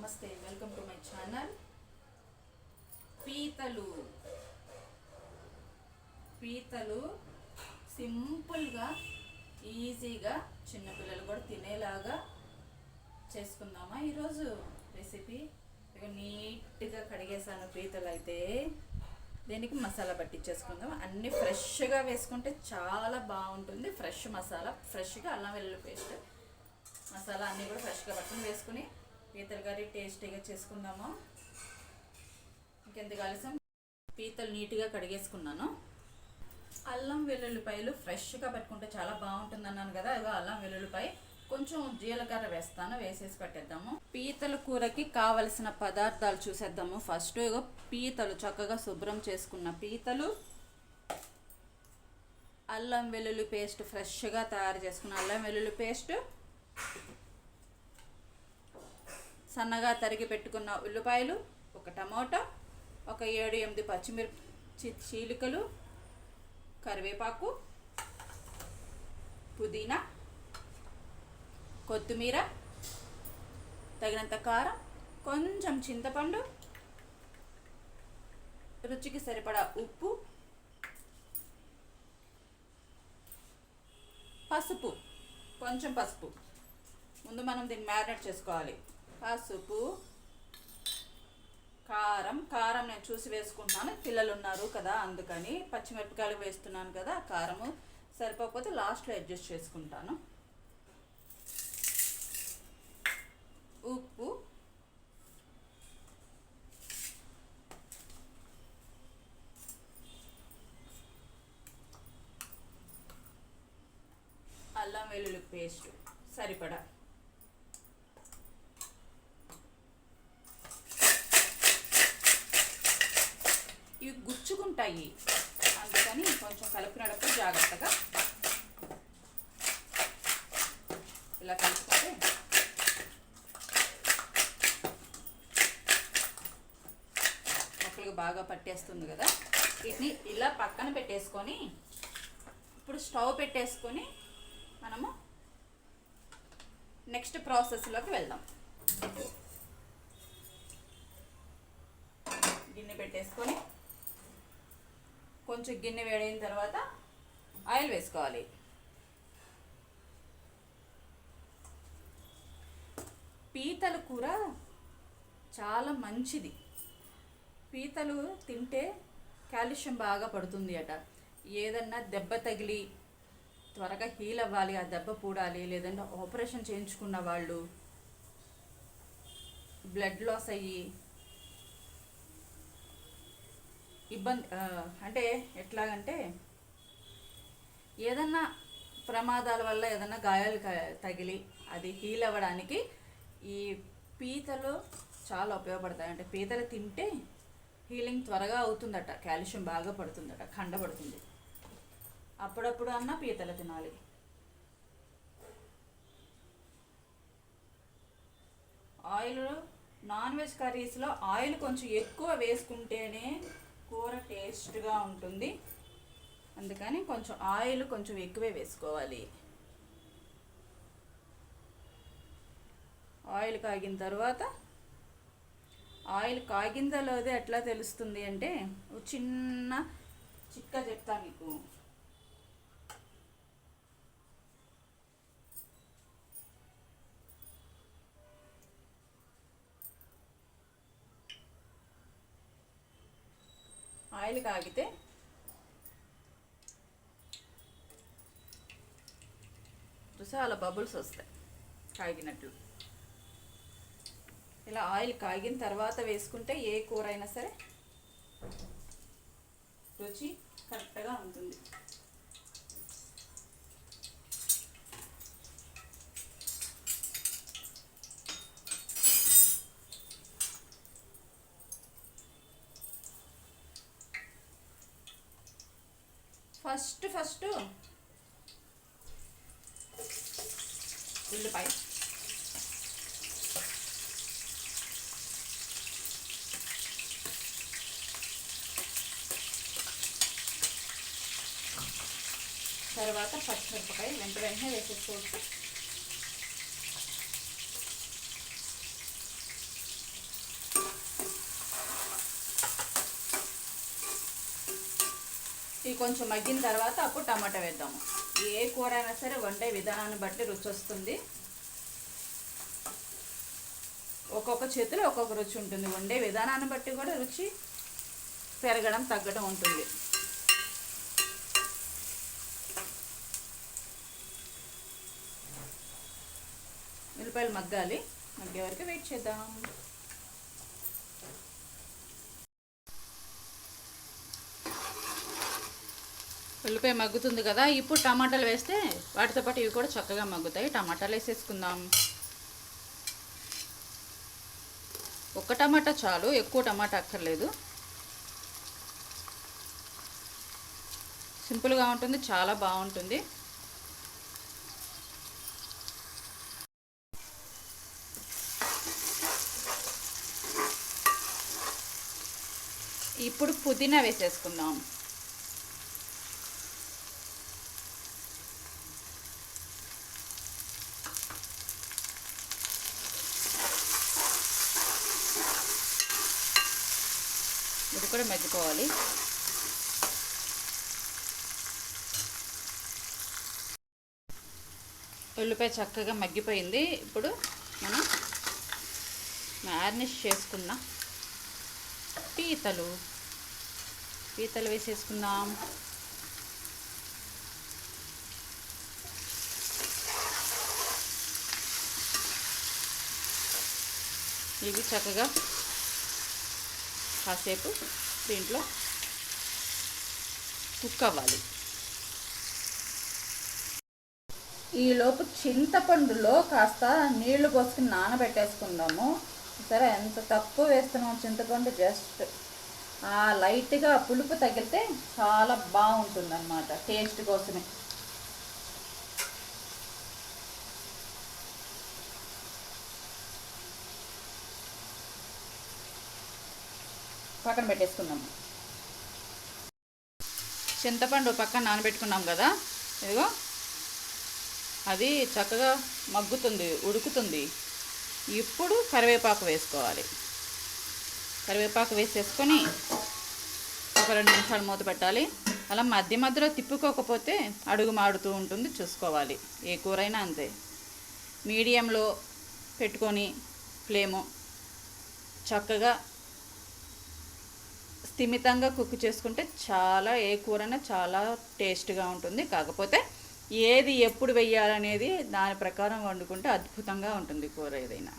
నమస్తే, welcome to my channel. పీతలు పీతలు సింపుల్గా ఈజీగా చిన్నపిల్లలు కూడా తినేలాగా చేసుకుందామా ఈరోజు రెసిపీ. ఇక నీట్గా కడిగేసాను పీతలు. అయితే దీనికి మసాలా పట్టించేసుకుందాం. అన్నీ ఫ్రెష్గా వేసుకుంటే చాలా బాగుంటుంది. ఫ్రెష్ మసాలా, ఫ్రెష్గా అల్లం వెల్లుల్లి పేస్ట్ మసాలా అన్నీ కూడా ఫ్రెష్గా పట్టుకుని వేసుకుని పీతల కర్రీ టేస్టీగా చేసుకుందాము. ఇంకెందుకు ఆలస్యం, పీతలు నీట్గా కడిగేసుకున్నాను. అల్లం వెల్లుల్లిపాయలు ఫ్రెష్గా పెట్టుకుంటే చాలా బాగుంటుంది అన్నాను కదా. ఇక అల్లం వెల్లుల్లిపాయ కొంచెం జీలకర్ర వేస్తాను, వేసేసి పెట్టేద్దాము. పీతల కూరకి కావలసిన పదార్థాలు చూసేద్దాము. ఫస్ట్ ఇగో పీతలు చక్కగా శుభ్రం చేసుకున్న పీతలు, అల్లం వెల్లుల్లి పేస్ట్ ఫ్రెష్గా తయారు చేసుకున్న అల్లం వెల్లుల్లి పేస్ట్, సన్నగా తరిగి పెట్టుకున్న ఉల్లిపాయలు, ఒక టమోటా, ఒక 7-8 పచ్చిమిర్చి చీలికలు, కరివేపాకు, పుదీనా, కొత్తిమీర, తగినంత కారం, కొంచెం చింతపండు, రుచికి సరిపడా ఉప్పు, పసుపు, కొంచెం పసుపు. ముందు మనం దీన్ని మ్యారినేట్ చేసుకోవాలి. పసుపు, కారం నేను చూసి వేసుకుంటున్నాను, పిల్లలు ఉన్నారు కదా అందుకని. పచ్చిమిరపకాయలు వేస్తున్నాను కదా, కారము సరిపోకపోతే లాస్ట్లో అడ్జస్ట్ చేసుకుంటాను. ఉప్పు, అల్లం వెల్లుల్లి పేస్ట్ సరిపడా, ఇవి గుచ్చుకుంటాయి అందుకని కొంచెం కలిపినప్పుడు జాగ్రత్తగా ఇలా కలుపుకుంటే మొక్కలకు బాగా పట్టేస్తుంది కదా. వీటిని ఇలా పక్కన పెట్టేసుకొని ఇప్పుడు స్టవ్ పెట్టేసుకొని మనము నెక్స్ట్ ప్రాసెస్లోకి వెళ్దాం. గిన్నె పెట్టేసుకొని కొంచెం గిన్నె వేడైన తర్వాత ఆయిల్ వేసుకోవాలి. పీతల కూర చాలా మంచిది. పీతలు తింటే కాల్షియం బాగా పడుతుంది అట. ఏదన్నా దెబ్బ తగిలి త్వరగా హీల్ అవ్వాలి, ఆ దెబ్బ పూడాలి, లేదంటే ఆపరేషన్ చేయించుకున్న వాళ్ళు, బ్లడ్ లాస్ అయ్యి ఇబ్బంది అంటే ఎట్లాగంటే ఏదన్నా ప్రమాదాల వల్ల ఏదన్నా గాయాలు తగిలి అది హీల్ అవ్వడానికి ఈ పీతలు చాలా ఉపయోగపడతాయి. అంటే పీతలు తింటే హీలింగ్ త్వరగా అవుతుందట, కాల్షియం బాగా పడుతుందట, కండపడుతుంది. అప్పుడప్పుడు అన్నా పీతలు తినాలి. ఆయిల్ నాన్ వెజ్ కర్రీస్లో ఆయిల్ కొంచెం ఎక్కువ వేసుకుంటేనే కూర టేస్ట్గా ఉంటుంది. అందుకని కొంచెం ఆయిల్ కొంచెం ఎక్కువే వేసుకోవాలి. ఆయిల్ కాగిన తర్వాత, ఆయిల్ కాగిందో లేదో ఎట్లా తెలుస్తుంది అంటే చిన్న చిట్కా చెప్తా మీకు. ఆయిల్ కాగితే చూసా అలా బబుల్స్ వస్తాయి కాగినట్లు. ఇలా ఆయిల్ కాగిన తర్వాత వేసుకుంటే ఏ కూర అయినా సరే రుచి కరెక్ట్గా ఉంటుంది. ఫస్ట్ ఉల్లిపాయ, తర్వాత పచ్చిమిరపకాయ వెంటనే వేసేసుకోవచ్చు. కొంచెం మగ్గిన తర్వాత అప్పుడు టమాటా వేద్దాము. ఏ కూర అయినా సరే వండే విధానాన్ని బట్టి రుచి వస్తుంది. ఒక్కొక్క చేతిలో ఒక్కొక్క రుచి ఉంటుంది. వండే విధానాన్ని బట్టి కూడా రుచి పెరగడం తగ్గడం ఉంటుంది. ఉల్లిపాయలు మగ్గాలి. మగ్గే వరకు వెయిట్ చేద్దాం. ఉల్లిపాయ మగ్గుతుంది కదా, ఇప్పుడు టమాటాలు వేస్తే వాటితో పాటు ఇవి కూడా చక్కగా మగ్గుతాయి. టమాటాలు వేసేసుకుందాం. ఒక్క టమాటా చాలు, ఎక్కువ టమాటా అక్కర్లేదు. సింపుల్గా ఉంటుంది, చాలా బాగుంటుంది. ఇప్పుడు పుదీనా వేసేసుకుందాం. ఇది కూడా మగ్గిపోవాలి. ఉల్లిపాయ చక్కగా మగ్గిపోయింది. ఇప్పుడు మనం మ్యారినేట్ చేసుకున్న పీతలు వేసేసుకుందాం. ఇవి చక్కగా కాసేపు దీంట్లో కుక్ అవ్వాలి. ఈలోపు చింతపండులో కాస్త నీళ్లు పోసుకుని నానబెట్టేసుకుందాము. సరే, ఎంత తక్కువ వేస్తున్నాం చింతపండు, జస్ట్ లైట్గా పులుపు తగిలితే చాలా బాగుంటుంది అన్నమాట, టేస్ట్ కోసమే. పక్కన పెట్టేసుకుందాము. చింతపండు పక్కన నానబెట్టుకున్నాం కదా, ఇదిగో అది చక్కగా మగ్గుతుంది, ఉడుకుతుంది. ఇప్పుడు కరివేపాకు వేసుకోవాలి. కరివేపాకు వేసేసుకొని ఒక 2 నిమిషాలు మూత పెట్టాలి. అలా మధ్య మధ్యలో తిప్పుకోకపోతే అడుగు మాడుతూ ఉంటుంది, చూసుకోవాలి. ఏ కూరైనా అంతే. మీడియంలో పెట్టుకొని ఫ్లేము చక్కగా స్థిమితంగా కుక్ చేసుకుంటే ఏ కూరైనా చాలా టేస్ట్గా ఉంటుంది. కాకపోతే ఏది ఎప్పుడు వెయ్యాలనేది దాని ప్రకారం వండుకుంటే అద్భుతంగా ఉంటుంది కూర ఏదైనా.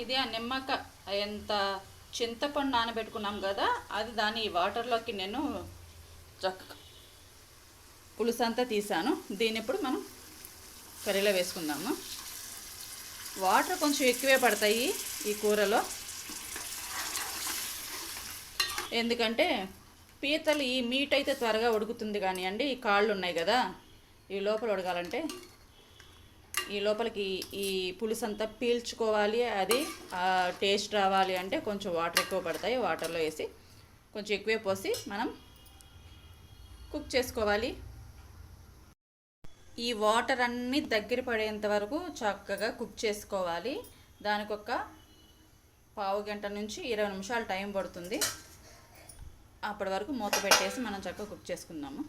ఇది ఆ నిమ్మకాయ ఎంత చింతపండు నానబెట్టుకున్నాం కదా, అది దాని వాటర్లోకి నేను పులుసు అంతా తీసాను. దీన్ని ఇప్పుడు మనం కర్రీలో వేసుకుందాము. వాటర్ కొంచెం ఎక్కువే పడతాయి ఈ కూరలో, ఎందుకంటే పీతలు ఈ మీట్ అయితే త్వరగా ఉడుకుతుంది కానివ్వండి, ఈ కాళ్ళు ఉన్నాయి కదా, ఈ లోపల ఉడకాలంటే ఈ లోపలికి ఈ పులుసు అంతా పీల్చుకోవాలి, అది టేస్ట్ రావాలి అంటే కొంచెం వాటర్ ఎక్కువ పడతాయి. వాటర్లో వేసి కొంచెం ఎక్కువే పోసి మనం కుక్ చేసుకోవాలి. ఈ వాటర్ అన్నీ దగ్గర పడేంత వరకు చక్కగా కుక్ చేసుకోవాలి. దానికి ఒక 15 గంట నుంచి 20 నిమిషాలు టైం పడుతుంది. అప్పటి వరకు మూత పెట్టేసి మనం చక్కగా కుక్ చేసుకుందాము.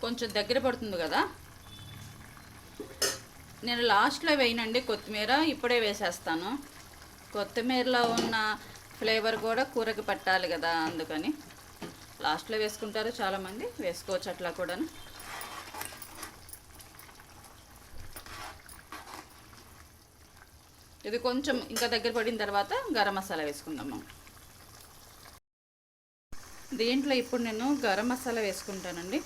కొంచెం దగ్గర పడుతుంది కదా, నేను లాస్ట్లో వేయనండి కొత్తిమీర, ఇప్పుడే వేసేస్తాను. కొత్తిమీరలో ఉన్న ఫ్లేవర్ కూడా కూరకి పట్టాలి కదా, అందుకని లాస్ట్లో వేసుకుంటారు చాలామంది, వేసుకోవచ్చు అట్లా కూడా. ఇది కొంచెం ఇంకా దగ్గర పడిన తర్వాత గరం మసాలా వేసుకుందాము. దీంట్లో ఇప్పుడు నేను గరం మసాలా వేసుకుంటానండి.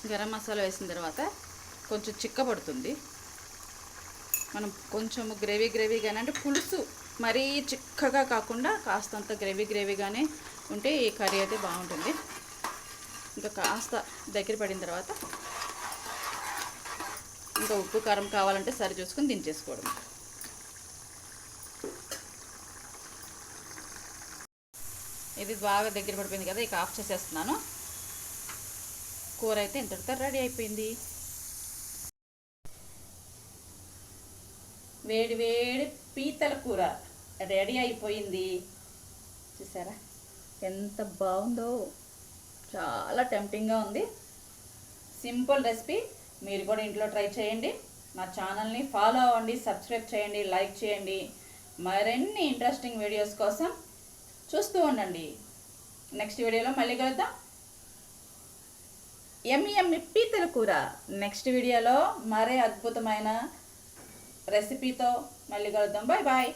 గరం మసాలా వేసిన తర్వాత కొంచెం చిక్కబడుతుంది. మనం కొంచెం గ్రేవీగానే, అంటే పులుసు మరీ చిక్కగా కాకుండా కాస్తంత గ్రేవీగానే ఉంటే ఈ కర్రీ అయితే బాగుంటుంది. ఇంకా కాస్త దగ్గర పడిన తర్వాత ఇంకా ఉప్పు కారం కావాలంటే సరి చూసుకొని దించేసుకోవడం. ఇది బాగా దగ్గర పడిపోయింది కదా, ఇక ఆఫ్ చేసేస్తున్నాను. కూర అయితే ఇంతటితో రెడీ అయిపోయింది. వేడి వేడి పీతల కూర రెడీ అయిపోయింది. చూసారా ఎంత బాగుందో, చాలా టెంప్టింగ్గా ఉంది. సింపుల్ రెసిపీ, మీరు కూడా ఇంట్లో ట్రై చేయండి. నా ఛానల్ని ఫాలో అవ్వండి, సబ్స్క్రైబ్ చేయండి, లైక్ చేయండి. మరిన్ని ఇంట్రెస్టింగ్ వీడియోస్ కోసం చూస్తూ ఉండండి. నెక్స్ట్ వీడియోలో మళ్ళీ కలుద్దాం. ఎమ్మి పీతల కూర నెక్స్ట్ వీడియోలో మరే అద్భుతమైన రెసిపీతో మళ్ళీ కలుద్దాం. Bye bye.